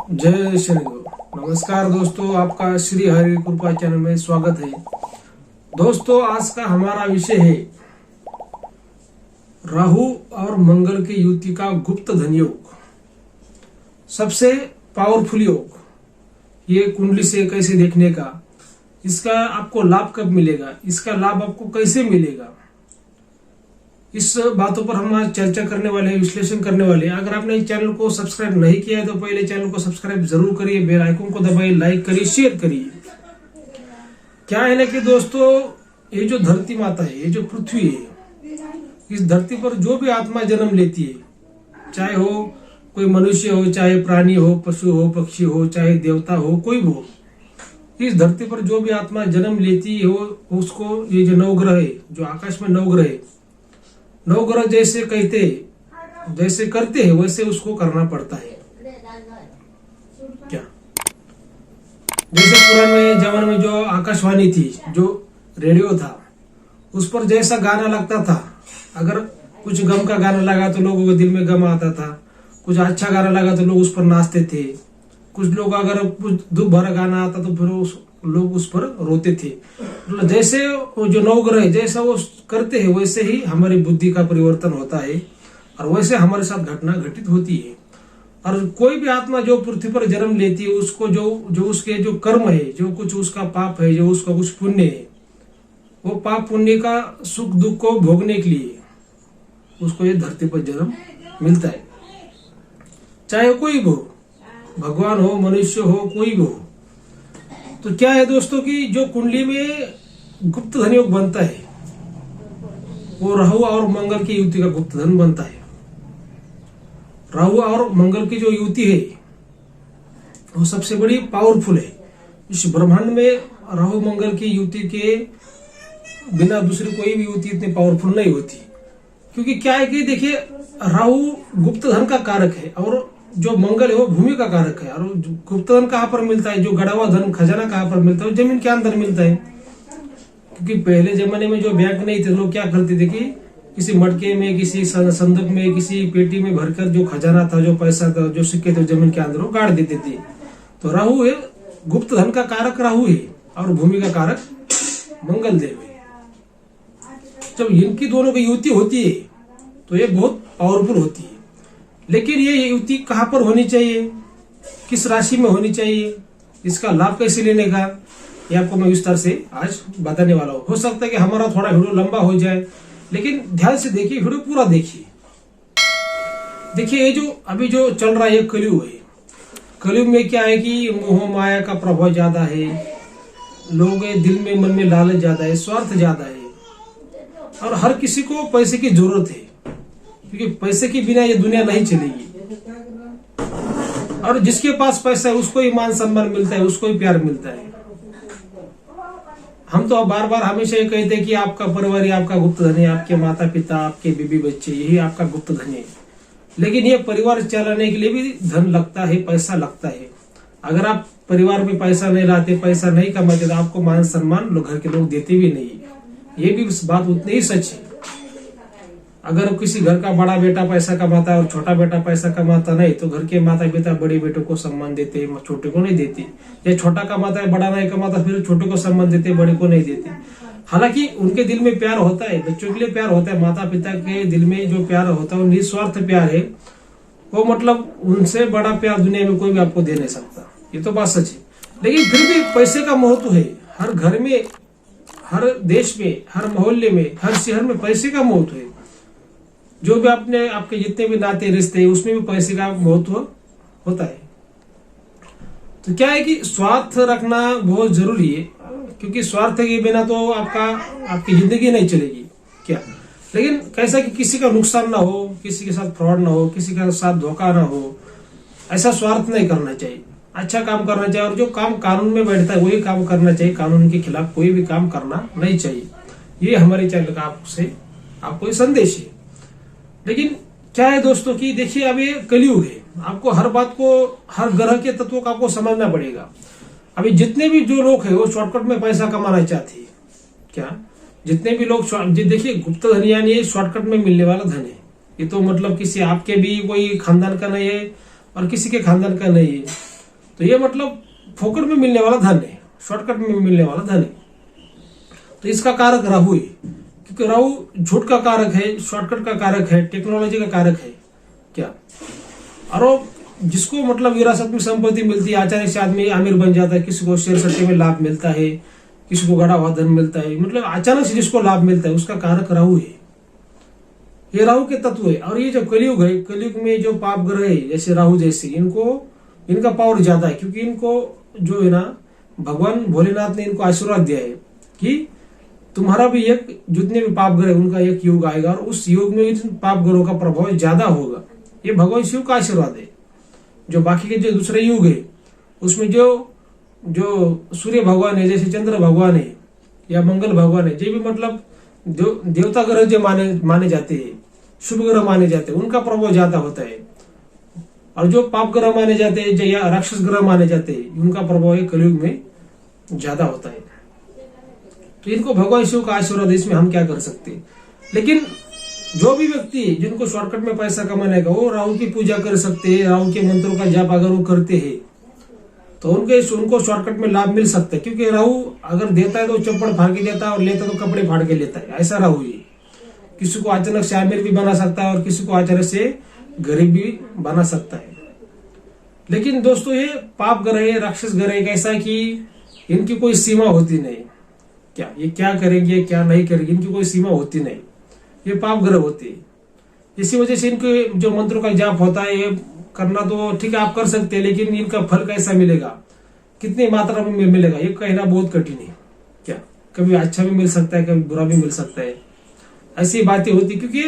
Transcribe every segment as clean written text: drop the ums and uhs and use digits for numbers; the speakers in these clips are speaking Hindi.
जय श्री गुरु। नमस्कार दोस्तों, आपका श्री हरि कृपा चैनल में स्वागत है। दोस्तों, आज का हमारा विषय है राहु और मंगल की युति का गुप्त धन योग, सबसे पावरफुल योग। ये कुंडली से कैसे देखने का, इसका आपको लाभ कब मिलेगा, इसका लाभ आपको कैसे मिलेगा, इस बातों पर हम आज चर्चा करने वाले हैं, विश्लेषण करने वाले हैं। अगर आपने इस चैनल को सब्सक्राइब नहीं किया है तो पहले चैनल को सब्सक्राइब जरूर करिए, बेल आइकन को दबाइए, लाइक करिए, शेयर करिए। क्या है ना कि दोस्तों, ये जो धरती माता है, ये जो पृथ्वी है, इस धरती पर जो भी आत्मा जन्म लेती है, चाहे हो कोई मनुष्य हो, चाहे प्राणी हो, पशु हो, पक्षी हो, चाहे देवता हो, कोई भी हो, इस धरती पर जो भी आत्मा जन्म लेती हो उसको ये जो नवग्रह है, जो आकाश में नवग्रह है, नवग्रह जैसे कहते जैसे करते हैं वैसे उसको करना पड़ता है। क्या जैसे पुराने जमाने में जो आकाशवाणी थी, जो रेडियो था, उस पर जैसा गाना लगता था, अगर कुछ गम का गाना लगा तो लोगों के दिल में गम आता था, कुछ अच्छा गाना लगा तो लोग उस पर नाचते थे, कुछ लोग अगर कुछ दुख भरा गाना आता तो फिर लोग उस पर रोते थे। मतलब जैसे वो जो नवग्रह जैसा वो करते हैं वैसे ही हमारी बुद्धि का परिवर्तन होता है और वैसे हमारे साथ घटना घटित होती है। और कोई भी आत्मा जो पृथ्वी पर जन्म लेती है, उसको जो उसके जो कर्म है, जो कुछ उसका पाप है, जो उसका कुछ पुण्य है, वो पाप पुण्य का सुख दुख को भोगने के लिए उसको ये धरती पर जन्म मिलता है। चाहे कोई भी हो, भगवान हो, मनुष्य हो, कोई भी हो। तो क्या है दोस्तों कि जो कुंडली में गुप्त धन योग बनता है, वो राहु और मंगल की युति का गुप्त धन बनता है। राहु और मंगल की जो युति है वो सबसे बड़ी पावरफुल है। इस ब्रह्मांड में राहु मंगल की युति के बिना दूसरी कोई भी युति इतनी पावरफुल नहीं होती। क्योंकि क्या है कि देखिए, राहु गुप्त धन का कारक है और जो मंगल है वो भूमि का कारक है। और गुप्त धन कहाँ पर मिलता है, जो गड़ा हुआ धन खजाना कहाँ पर मिलता है, जमीन के अंदर मिलता है। क्योंकि पहले जमाने में जो बैंक नहीं थे, लोग क्या करते थे कि किसी मटके में, किसी संदूक में, किसी पेटी में भरकर जो खजाना था, जो पैसा था, जो सिक्के थे, जमीन के अंदर वो गाड़ देते थे। तो राहु है, गुप्त धन का कारक राहु है और भूमि का कारक मंगल देव है। जब इनकी दोनों की युति होती है तो ये बहुत पावरफुल होती है। लेकिन ये युति कहाँ पर होनी चाहिए, किस राशि में होनी चाहिए, इसका लाभ कैसे लेने का, ये आपको मैं विस्तार से आज बताने वाला हूँ। हो सकता है कि हमारा थोड़ा वीडियो लंबा हो जाए, लेकिन ध्यान से देखिए, वीडियो पूरा देखिए। देखिए, ये जो अभी जो चल रहा है ये कलयुग है। कलयुग में क्या है कि मोह माया का प्रभाव ज्यादा है, लोगों के दिल में, मन में लालच ज्यादा है, स्वार्थ ज्यादा है और हर किसी को पैसे की जरूरत है। क्योंकि पैसे के बिना ये दुनिया नहीं चलेगी। और जिसके पास पैसा है उसको ही मान सम्मान मिलता है, उसको ही प्यार मिलता है। हम तो बार बार हमेशा ये कहते हैं कि आपका परिवार ही आपका गुप्त धन है, आपके माता पिता, आपके बीबी बच्चे, यही आपका गुप्त धन है। लेकिन ये परिवार चलाने के लिए भी धन लगता है, पैसा लगता है। अगर आप परिवार में पैसा नहीं लाते, पैसा नहीं कमाते, तो आपको मान सम्मान घर के लोग देते भी नहीं। ये भी बात उतनी ही सच है। अगर किसी घर का बड़ा बेटा पैसा कमाता है और छोटा बेटा पैसा कमाता नहीं, तो घर के माता पिता बड़े बेटों को सम्मान देते, छोटे को नहीं देते। या छोटा कमाता है, बड़ा नहीं कमाता, फिर छोटे को सम्मान देते, बड़े को नहीं देते। हालांकि उनके दिल में प्यार होता है, बच्चों के लिए प्यार होता है। माता पिता के दिल में जो प्यार होता है वो निस्वार्थ प्यार है। वो मतलब उनसे बड़ा प्यार दुनिया में कोई भी आपको दे नहीं सकता, ये तो बात सच है। लेकिन फिर भी पैसे का महत्व है। हर घर में, हर देश में, हर मोहल्ले में, हर शहर में पैसे का महत्व है। जो भी आपके जितने भी नाते रिश्ते हैं उसमें भी पैसे का महत्व होता है। तो क्या है कि स्वार्थ रखना बहुत जरूरी है। क्योंकि स्वार्थ के बिना तो आपकी जिंदगी नहीं चलेगी। क्या लेकिन कैसा कि किसी का नुकसान ना हो, किसी के साथ फ्रॉड ना हो, किसी के साथ धोखा ना हो, ऐसा स्वार्थ नहीं करना चाहिए। अच्छा काम करना चाहिए और जो काम कानून में बैठता है वही काम करना चाहिए। कानून के खिलाफ कोई भी काम करना नहीं चाहिए। ये हमारे चैनल का आपको संदेश है। लेकिन क्या है दोस्तों कि देखिए, अब ये कलयुग है। आपको हर बात को, हर ग्रह के तत्वों का आपको समझना पड़ेगा। अभी जितने भी जो लोग हैं वो शॉर्टकट में पैसा कमाना चाहते हैं। क्या जितने भी लोग देखिए, गुप्त धन यानी शॉर्टकट में मिलने वाला धन है। ये तो मतलब किसी आपके भी कोई खानदान का नहीं है और किसी के खानदान का नहीं है। तो ये मतलब फोकट में मिलने वाला धन है, शॉर्टकट में मिलने वाला धन है। तो इसका कारक राहु है, क्योंकि राहु झूठ का कारक है, शॉर्टकट का कारक है, टेक्नोलॉजी का कारक है क्या। और जिसको मतलब विरासत में संपत्ति मिलती है, अचानक से आदमी अमीर बन जाता है, किसी को शेयर सट्टे में लाभ मिलता है, किसी को गड़ा हुआ धन मिलता है, मतलब अचानक से जिसको लाभ मिलता है उसका कारक राहु है। ये राहु के तत्व है। और ये जो कलयुग है, कलयुग में जो पाप ग्रह है जैसे राहु जैसे, इनका पावर ज्यादा है, क्योंकि इनको जो है ना भगवान भोलेनाथ ने इनको आशीर्वाद दिया है कि तुम्हारा भी एक, जितने भी पाप ग्रह उनका एक योग आएगा और उस योग में इन पाप ग्रहों का प्रभाव ज्यादा होगा। ये भगवान शिव का आशीर्वाद है। जो बाकी के जो दूसरे युग है उसमें जो सूर्य भगवान है, जैसे चंद्र भगवान है या मंगल भगवान है, जो भी मतलब जो देवता ग्रह जो माने जाते हैं, शुभ ग्रह माने जाते हैं, उनका प्रभाव ज्यादा होता है। और जो पाप ग्रह माने जाते हैं या राक्षस ग्रह माने जाते हैं, उनका प्रभाव कलयुग में ज्यादा होता है। तो इनको भगवान शिव का आशीर्वाद, इसमें हम क्या कर सकते हैं। लेकिन जो भी व्यक्ति जिनको शॉर्टकट में पैसा कमाने का, वो राहु की पूजा कर सकते हैं, राहु के मंत्रों का जाप अगर वो करते हैं तो उनको शॉर्टकट में लाभ मिल सकता है। क्योंकि राहु अगर देता है तो चप्पड़ फाड़ के देता है और लेता है तो कपड़े फाड़ के लेता है, ऐसा राहु है। किसी को अचानक से अमीर भी बना सकता है और किसी को अचानक से गरीब भी बना सकता है। लेकिन दोस्तों ये पाप ग्रह है, राक्षस ग्रह है, ऐसा कि इनकी कोई सीमा होती नहीं। क्या ये क्या करेंगे क्या नहीं करेंगे, इनकी कोई सीमा होती नहीं। ये पाप ग्रह होते हैं। इसी वजह से इनके जो मंत्रों का जाप होता है ये करना तो ठीक है, आप कर सकते हैं, लेकिन इनका फल कैसा मिलेगा, कितनी मात्रा में मिलेगा, ये कहना बहुत कठिन है। क्या कभी अच्छा भी मिल सकता है, कभी बुरा भी मिल सकता है, ऐसी बातें होती, क्योंकि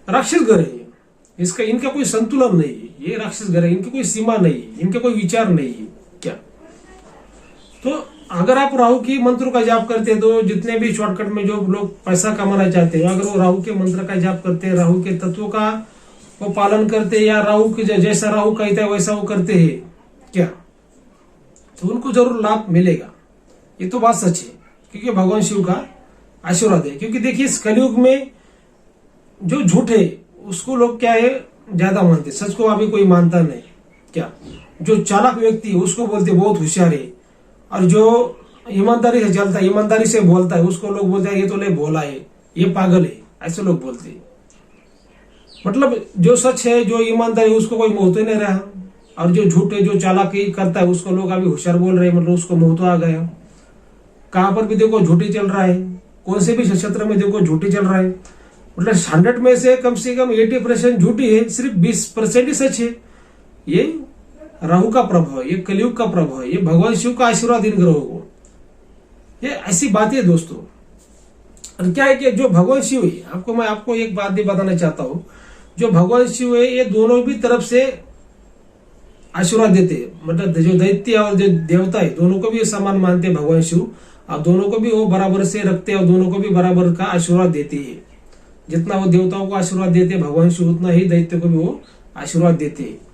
राक्षस ग्रह है। इनका कोई संतुलन नहीं है। ये राक्षस ग्रह, इनकी कोई सीमा नहीं है, इनके कोई विचार नहीं है। क्या तो अगर आप राहु की मंत्र का जाप करते हैं तो जितने भी शॉर्टकट में जो लोग पैसा कमाना चाहते हैं, अगर वो राहु के मंत्र का जाप करते हैं, राहु के तत्वों का वो पालन करते हैं, या राहु के जैसा राहु कहता है वैसा वो करते हैं क्या, तो उनको जरूर लाभ मिलेगा। ये तो बात सच है, क्योंकि भगवान शिव का आशीर्वाद है। क्योंकि देखिए इस कलयुग में जो झूठ है उसको लोग क्या है ज्यादा मानते, सच को अभी कोई मानता नहीं। क्या जो चालाक व्यक्ति है उसको बोलते बहुत होशियार है, और जो ईमानदारी से चलता है, ईमानदारी से बोलता है, उसको लोग बोलते हैं ये तो ले भोला है, ये पागल है, ऐसे लोग बोलते हैं। मतलब जो सच है, जो ईमानदारी है, उसको कोई महत्व नहीं रहा, और जो झूठ है, जो चालाकी करता है, उसको लोग अभी होशियार बोल रहे हैं, मतलब उसको महत्व आ गया। कहां पर भी देखो झूठी चल रहा है, कौन से भी क्षेत्र में देखो झूठी चल रहा है। मतलब 100 में से कम 80% झूठी है, सिर्फ 20% ही सच है। ये राहु का प्रभाव है, ये कलयुग का प्रभाव है, ये भगवान शिव का आशीर्वाद इन ग्रहों को। ये ऐसी बात है दोस्तों। और क्या है कि जो भगवान शिव है, मैं आपको एक बात भी बताना चाहता हूं, जो भगवान शिव है ये दोनों भी तरफ से आशीर्वाद देते हैं। मतलब जो दैत्य और जो देवता है दोनों को भी समान मानते हैं भगवान शिव, और दोनों को भी वो बराबर से रखते हैं और दोनों को भी बराबर का आशीर्वाद देते हैं। जितना वो देवताओं को आशीर्वाद देते हैं भगवान शिव, उतना ही दैत्य को भी वो आशीर्वाद देते हैं।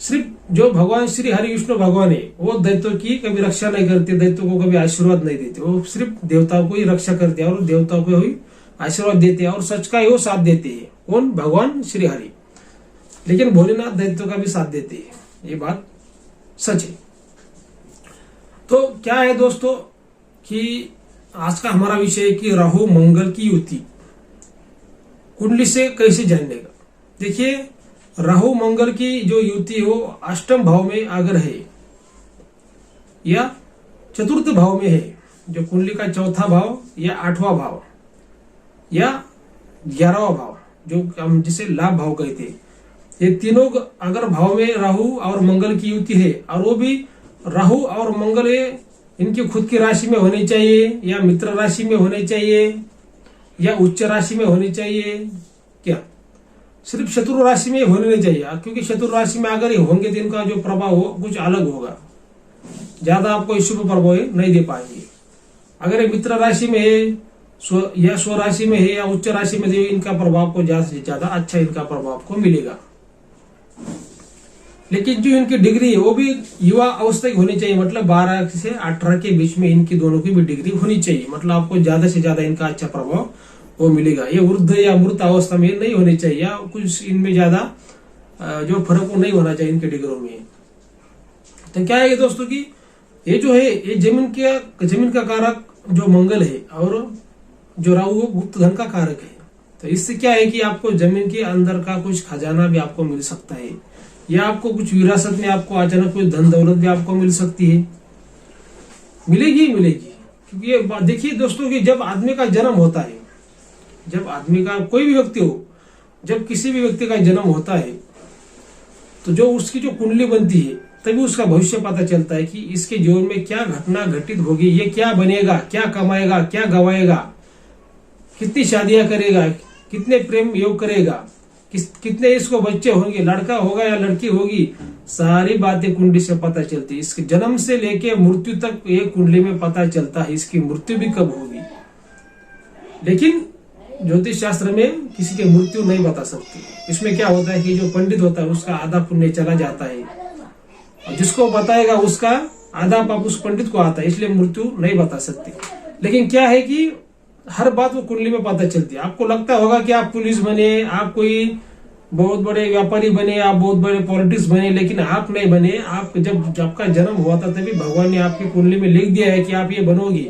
सिर्फ जो भगवान श्री हरि विष्णु भगवान है वो दैत्यों की कभी रक्षा नहीं करते, दैत्यों को कभी आशीर्वाद नहीं देते, वो सिर्फ देवताओं को ही रक्षा करते हैं और देवताओं को ही आशीर्वाद देते हैं, और सच का ही वो साथ देते हैं। कौन? भगवान श्री हरि। लेकिन भोलेनाथ दैत्यों का भी साथ देते हैं, ये बात सच है। तो क्या है दोस्तों कि आज का हमारा विषय है कि राहु मंगल की युति कुंडली से कैसे जानने का। देखिए राहु मंगल की जो युति हो अष्टम भाव में अगर है या चतुर्थ भाव में है, जो कुंडली का चौथा भाव या 8वां भाव या 11वां भाव, जो हम जिसे लाभ भाव कहते हैं, ये तीनों अगर भाव में राहु और मंगल की युति है, और वो भी राहु और मंगल इनकी खुद की राशि में होनी चाहिए या मित्र राशि में होनी चाहिए या उच्च राशि में होनी चाहिए, क्या सिर्फ शत्रु राशि में होने नहीं चाहिए, क्योंकि शत्रु राशि में अगर होंगे तो इनका जो प्रभाव हो कुछ अलग होगा, ज्यादा आपको शुभ प्रभाव नहीं दे पाएंगे। अगर मित्र राशि में है या स्व राशि में है या उच्च राशि में है, इनका प्रभाव को ज्यादा से ज्यादा अच्छा इनका प्रभाव को मिलेगा। लेकिन जो इनकी डिग्री है वो भी युवा अवस्था की होनी चाहिए, मतलब 12 से 18 के बीच में इनकी दोनों की भी डिग्री होनी चाहिए, मतलब आपको ज्यादा से ज्यादा इनका अच्छा प्रभाव वो मिलेगा। ये वृद्ध या मृत अवस्था में नहीं होनी चाहिए, या कुछ इनमें ज्यादा जो फर्क वो नहीं होना चाहिए इनके डिग्रियों में। तो क्या है दोस्तों की ये जो है ये जमीन का कारक जो मंगल है और जो राहु वो गुप्त धन का कारक है। तो इससे क्या है कि आपको जमीन के अंदर का कुछ खजाना भी आपको मिल सकता है, या आपको कुछ विरासत में आपको अचानक कोई धन दौलत भी आपको मिल सकती है, मिलेगी। क्योंकि ये देखिए दोस्तों कि जब आदमी का जन्म होता है, जब आदमी का कोई भी व्यक्ति हो, जब किसी भी व्यक्ति का जन्म होता है तो जो उसकी जो कुंडली बनती है तभी उसका भविष्य पता चलता है कि इसके जीवन में क्या घटना घटित होगी, ये क्या बनेगा, क्या कमाएगा, क्या गवाएगा, कितनी शादियां करेगा, कितने प्रेम योग करेगा, कितने इसको बच्चे होंगे, लड़का होगा या लड़की होगी, सारी बातें कुंडली से पता चलती है। इसके जन्म से लेके मृत्यु तक एक कुंडली में पता चलता है इसकी मृत्यु भी कब होगी। लेकिन ज्योतिष शास्त्र में किसी की मृत्यु नहीं बता सकती। इसमें क्या होता है कि जो पंडित होता है उसका आधा पुण्य चला जाता है, और जिसको बताएगा उसका आधा पाप उस पंडित को आता है, इसलिए मृत्यु नहीं बता सकती। लेकिन क्या है कि हर बात वो कुंडली में पता चलती है। आपको लगता होगा कि आप पुलिस बने, आप कोई बहुत बड़े व्यापारी बने, आप बहुत बड़े पॉलिटिक्स बने, लेकिन आप नहीं बने। आप जब आपका जन्म हुआ था तभी भगवान ने आपकी कुंडली में लिख दिया है कि आप ये बनोगे,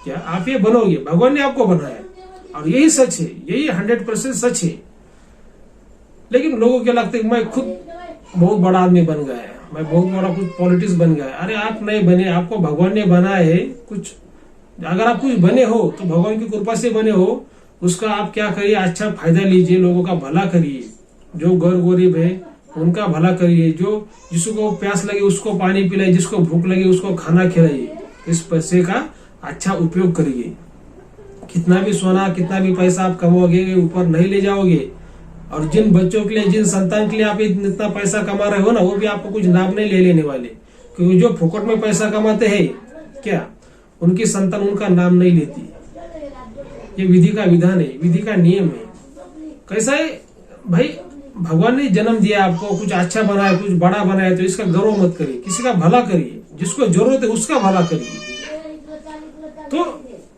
क्या आप ये बनोगे, भगवान ने आपको बनाया। और यही सच है, यही 100% सच है। लेकिन लोगों को क्या लगता है कि मैं खुद बहुत बड़ा आदमी बन गया है, मैं बहुत बड़ा कुछ पॉलिटिक्स बन गया है। अरे आप नहीं बने, आपको भगवान ने बनाया है। कुछ अगर आप कुछ बने हो तो भगवान की कृपा से बने हो, उसका आप क्या करिए, अच्छा फायदा लीजिए, लोगों का भला करिए। जो गरीब है उनका भला करिए, जो जिसको प्यास लगे उसको पानी पिलाइए, जिसको भूख लगे उसको खाना खिलाइए। इस पैसे का अच्छा उपयोग करिए। कितना भी सोना, कितना भी पैसा आप कमाओगे ऊपर नहीं ले जाओगे। और जिन बच्चों के लिए, जिन संतान के लिए आप इतना पैसा कमा रहे हो ना, वो भी आपको कुछ लाभ नहीं ले लेने वाले। क्योंकि जो फुकट में पैसा कमाते हैं क्या, उनकी संतान उनका नाम नहीं लेती। ये विधि का विधान है, विधि का नियम है। कैसा है भाई, भगवान ने जन्म दिया आपको, कुछ अच्छा बनाया, कुछ बड़ा बनाया, तो इसका गर्व मत करिए, किसी का भला करिए, जिसको जरूरत है उसका भला करिए। तो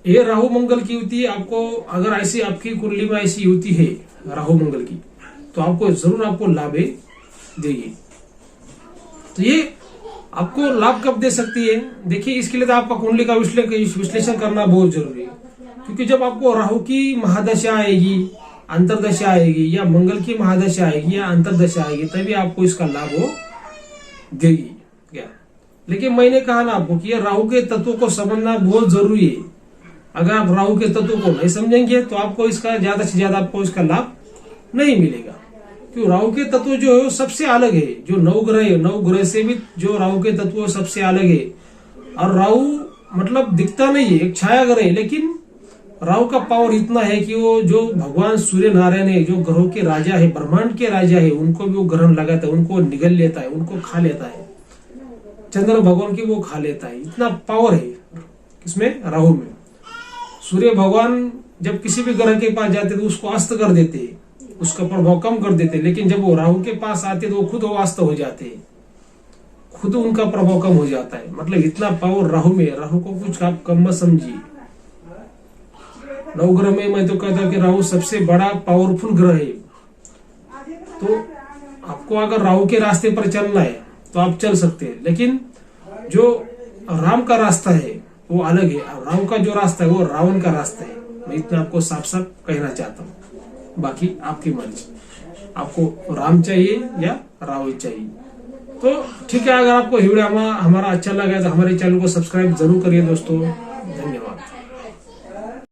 ये राहु मंगल की युति आपको, अगर ऐसी आपकी कुंडली में ऐसी युति है राहु मंगल की, तो आपको जरूर आपको लाभ देगी। तो ये आपको लाभ कब दे सकती है, देखिए इसके लिए तो आपका कुंडली का विश्लेषण करना बहुत जरूरी है। क्योंकि जब आपको राहु की महादशा आएगी, अंतरदशा आएगी, या मंगल की महादशा आएगी या अंतरदशा आएगी, तभी आपको इसका लाभ देगी क्या। लेकिन मैंने कहा ना आपको कि राहु के तत्वों को समझना बहुत जरूरी है। अगर आप राहु के तत्वों को नहीं समझेंगे तो आपको इसका ज्यादा से ज्यादा आपको इसका लाभ नहीं मिलेगा। क्योंकि राहु के तत्व जो है सबसे अलग है। जो नौ ग्रह से भी जो राहु के तत्व सबसे अलग है। और राहु मतलब दिखता नहीं है, एक छाया ग्रह है, लेकिन राहु का पावर इतना है कि वो जो भगवान सूर्य नारायण है, जो ग्रहों के राजा है, ब्रह्मांड के राजा है, उनको भी वो ग्रहण लगाता है, उनको निगल लेता है, उनको खा लेता है। चंद्र भगवान की वो खा लेता है, इतना पावर है किसमें, राहु में। सूर्य भगवान जब किसी भी ग्रह के पास जाते तो उसको अस्त कर देते, उसका प्रभाव कम कर देते। लेकिन जब वो राहु के पास आते तो वो खुद अस्त हो जाते, खुद उनका प्रभाव कम हो जाता है। मतलब इतना पावर राहु में, राहु को कुछ आप कम मत समझिए। नवग्रह में मैं तो कहता हूं कि राहु सबसे बड़ा पावरफुल ग्रह है। तो आपको अगर राहु के रास्ते पर चलना है तो आप चल सकते हैं, लेकिन जो राम का रास्ता है वो अलग है। राहु का जो रास्ता है वो रावण का रास्ता है। मैं इतना आपको साफ साफ कहना चाहता हूँ। बाकी आपकी मर्जी, आपको राम चाहिए या रावण चाहिए। तो ठीक है, अगर आपको वीडियो हमारा अच्छा लगा तो हमारे चैनल को सब्सक्राइब जरूर करिए दोस्तों। धन्यवाद।